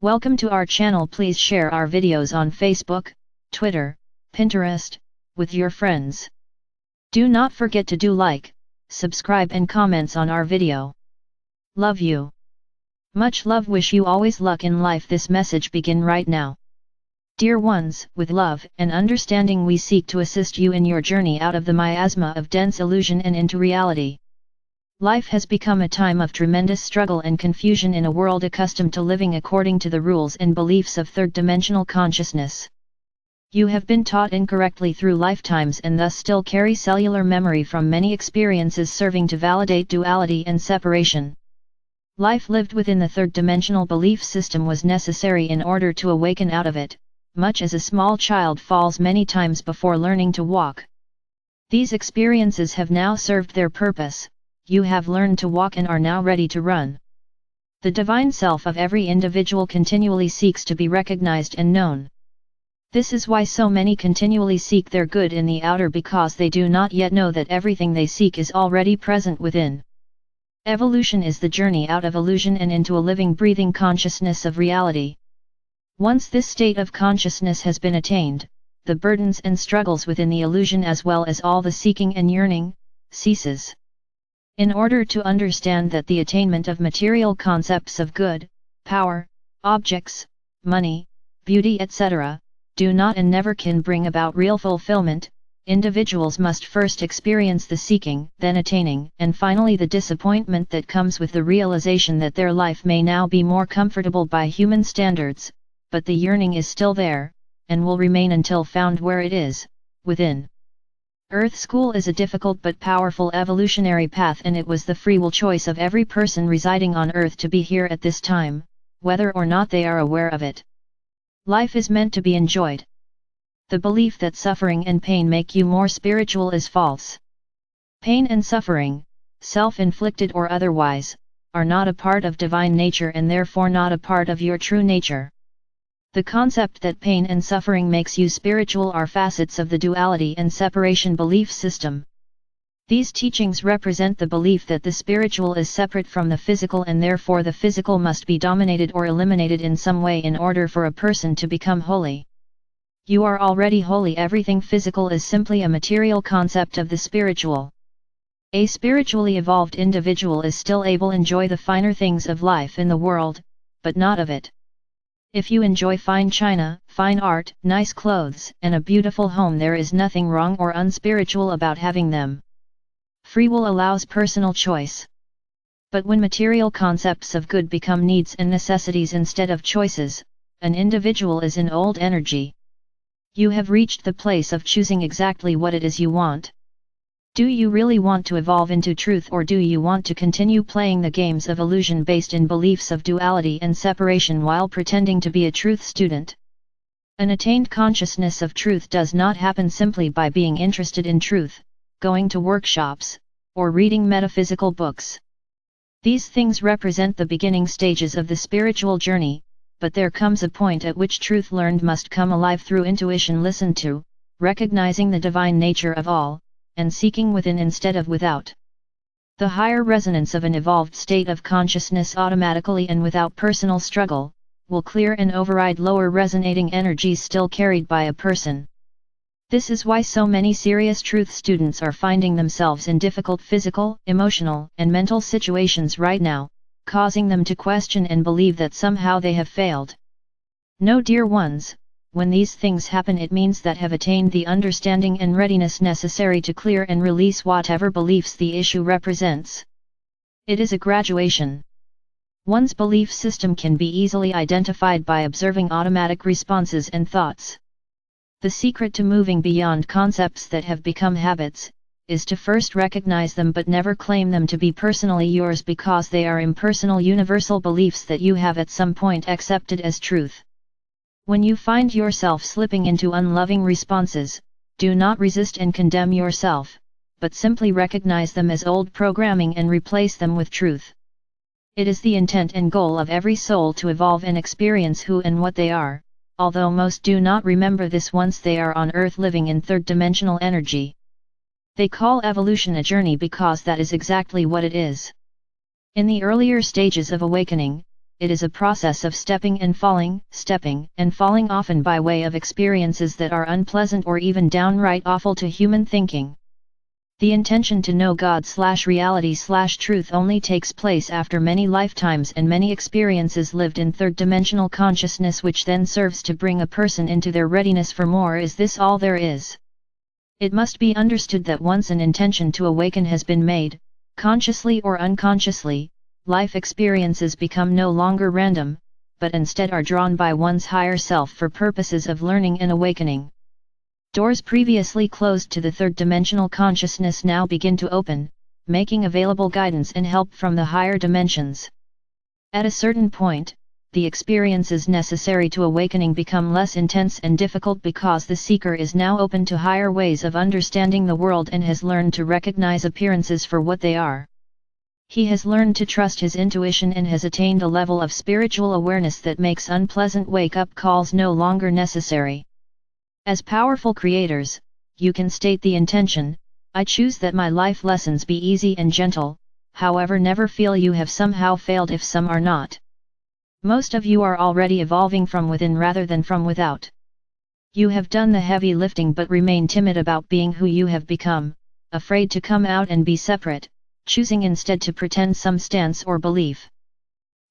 Welcome to our channel. Please share our videos on Facebook, Twitter, Pinterest, with your friends. Do not forget to do like, subscribe and comments on our video. Love you. Much love. Wish you always luck in life. This message begin right now. Dear ones, with love and understanding we seek to assist you in your journey out of the miasma of dense illusion and into reality. Life has become a time of tremendous struggle and confusion in a world accustomed to living according to the rules and beliefs of third-dimensional consciousness. You have been taught incorrectly through lifetimes and thus still carry cellular memory from many experiences serving to validate duality and separation. Life lived within the third-dimensional belief system was necessary in order to awaken out of it, much as a small child falls many times before learning to walk. These experiences have now served their purpose. You have learned to walk and are now ready to run. The divine self of every individual continually seeks to be recognized and known. This is why so many continually seek their good in the outer, because they do not yet know that everything they seek is already present within. Evolution is the journey out of illusion and into a living, breathing consciousness of reality. Once this state of consciousness has been attained, the burdens and struggles within the illusion as well as all the seeking and yearning, ceases. In order to understand that the attainment of material concepts of good, power, objects, money, beauty etc., do not and never can bring about real fulfillment, individuals must first experience the seeking, then attaining, and finally the disappointment that comes with the realization that their life may now be more comfortable by human standards, but the yearning is still there, and will remain until found where it is, within. Earth School is a difficult but powerful evolutionary path, and it was the free will choice of every person residing on Earth to be here at this time, whether or not they are aware of it. Life is meant to be enjoyed. The belief that suffering and pain make you more spiritual is false. Pain and suffering, self-inflicted or otherwise, are not a part of divine nature and therefore not a part of your true nature. The concept that pain and suffering makes you spiritual are facets of the duality and separation belief system. These teachings represent the belief that the spiritual is separate from the physical and therefore the physical must be dominated or eliminated in some way in order for a person to become holy. You are already holy. Everything physical is simply a material concept of the spiritual. A spiritually evolved individual is still able to enjoy the finer things of life in the world, but not of it. If you enjoy fine china, fine art, nice clothes, and a beautiful home, there is nothing wrong or unspiritual about having them. Free will allows personal choice. But when material concepts of good become needs and necessities instead of choices, an individual is in old energy. You have reached the place of choosing exactly what it is you want. Do you really want to evolve into truth, or do you want to continue playing the games of illusion based in beliefs of duality and separation while pretending to be a truth student? An attained consciousness of truth does not happen simply by being interested in truth, going to workshops, or reading metaphysical books. These things represent the beginning stages of the spiritual journey, but there comes a point at which truth learned must come alive through intuition listened to, recognizing the divine nature of all, and seeking within instead of without. The higher resonance of an evolved state of consciousness automatically and without personal struggle, will clear and override lower resonating energies still carried by a person. This is why so many serious truth students are finding themselves in difficult physical, emotional, and mental situations right now, causing them to question and believe that somehow they have failed. No, dear ones, when these things happen it means that have attained the understanding and readiness necessary to clear and release whatever beliefs the issue represents. It is a graduation. One's belief system can be easily identified by observing automatic responses and thoughts. The secret to moving beyond concepts that have become habits, is to first recognize them but never claim them to be personally yours, because they are impersonal universal beliefs that you have at some point accepted as truth. When you find yourself slipping into unloving responses, do not resist and condemn yourself, but simply recognize them as old programming and replace them with truth. It is the intent and goal of every soul to evolve and experience who and what they are, although most do not remember this once they are on Earth living in third-dimensional energy. They call evolution a journey because that is exactly what it is. In the earlier stages of awakening, it is a process of stepping and falling, often by way of experiences that are unpleasant or even downright awful to human thinking. The intention to know God/reality/truth only takes place after many lifetimes and many experiences lived in third-dimensional consciousness, which then serves to bring a person into their readiness for more. Is this all there is? It must be understood that once an intention to awaken has been made, consciously or unconsciously, life experiences become no longer random, but instead are drawn by one's higher self for purposes of learning and awakening. Doors previously closed to the third-dimensional consciousness now begin to open, making available guidance and help from the higher dimensions. At a certain point, the experiences necessary to awakening become less intense and difficult because the seeker is now open to higher ways of understanding the world and has learned to recognize appearances for what they are. He has learned to trust his intuition and has attained a level of spiritual awareness that makes unpleasant wake-up calls no longer necessary. As powerful creators, you can state the intention, "I choose that my life lessons be easy and gentle," however never feel you have somehow failed if some are not. Most of you are already evolving from within rather than from without. You have done the heavy lifting but remain timid about being who you have become, afraid to come out and be separate, choosing instead to pretend some stance or belief.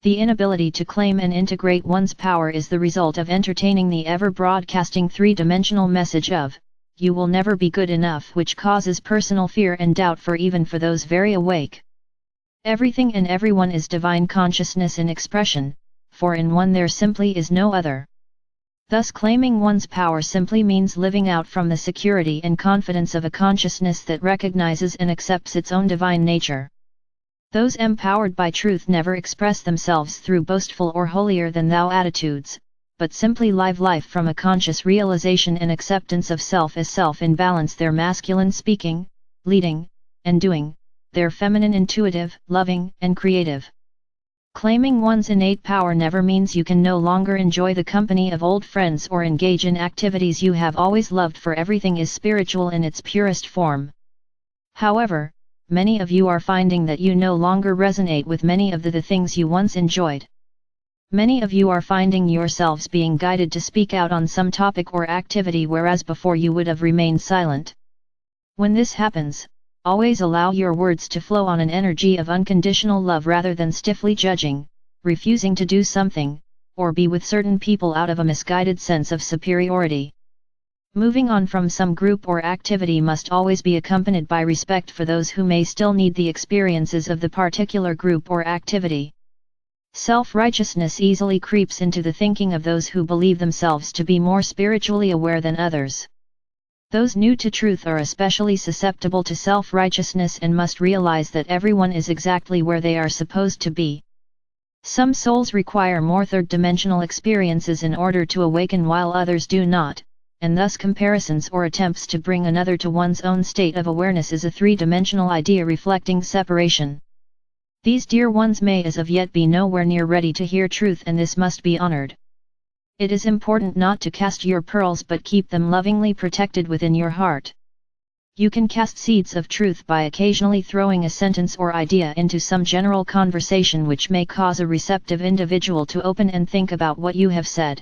The inability to claim and integrate one's power is the result of entertaining the ever-broadcasting three-dimensional message of, "You will never be good enough," which causes personal fear and doubt even for those very awake. Everything and everyone is divine consciousness in expression, for in one there simply is no other. Thus claiming one's power simply means living out from the security and confidence of a consciousness that recognizes and accepts its own divine nature. Those empowered by truth never express themselves through boastful or holier-than-thou attitudes, but simply live life from a conscious realization and acceptance of self as self in balance, their masculine speaking, leading, and doing, their feminine intuitive, loving, and creative. Claiming one's innate power never means you can no longer enjoy the company of old friends or engage in activities you have always loved, for everything is spiritual in its purest form. However, many of you are finding that you no longer resonate with many of the things you once enjoyed. Many of you are finding yourselves being guided to speak out on some topic or activity, whereas before you would have remained silent. When this happens, always allow your words to flow on an energy of unconditional love rather than stiffly judging, refusing to do something, or be with certain people out of a misguided sense of superiority. Moving on from some group or activity must always be accompanied by respect for those who may still need the experiences of the particular group or activity. Self-righteousness easily creeps into the thinking of those who believe themselves to be more spiritually aware than others. Those new to truth are especially susceptible to self-righteousness and must realize that everyone is exactly where they are supposed to be. Some souls require more third-dimensional experiences in order to awaken while others do not, and thus comparisons or attempts to bring another to one's own state of awareness is a three-dimensional idea reflecting separation. These dear ones may as of yet be nowhere near ready to hear truth, and this must be honored. It is important not to cast your pearls but keep them lovingly protected within your heart. You can cast seeds of truth by occasionally throwing a sentence or idea into some general conversation which may cause a receptive individual to open and think about what you have said.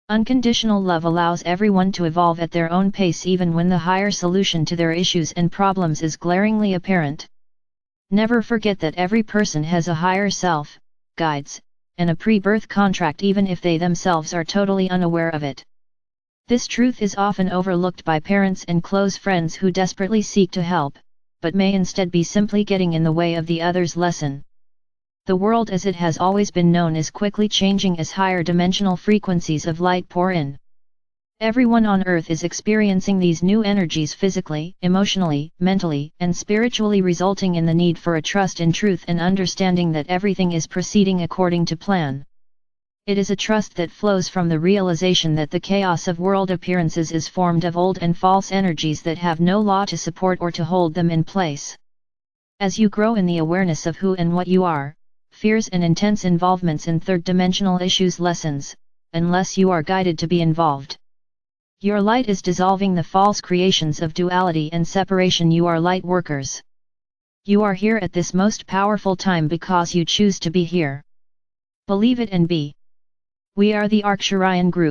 Unconditional love allows everyone to evolve at their own pace even when the higher solution to their issues and problems is glaringly apparent. Never forget that every person has a higher self, guides, and a pre-birth contract even if they themselves are totally unaware of it. This truth is often overlooked by parents and close friends who desperately seek to help, but may instead be simply getting in the way of the other's lesson. The world as it has always been known is quickly changing as higher dimensional frequencies of light pour in. Everyone on Earth is experiencing these new energies physically, emotionally, mentally, and spiritually, resulting in the need for a trust in truth and understanding that everything is proceeding according to plan. It is a trust that flows from the realization that the chaos of world appearances is formed of old and false energies that have no law to support or to hold them in place. As you grow in the awareness of who and what you are, fears and intense involvements in third-dimensional issues lessens, unless you are guided to be involved. Your light is dissolving the false creations of duality and separation. You are light workers. You are here at this most powerful time because you choose to be here. Believe it and be. We are the Arksharayan Group.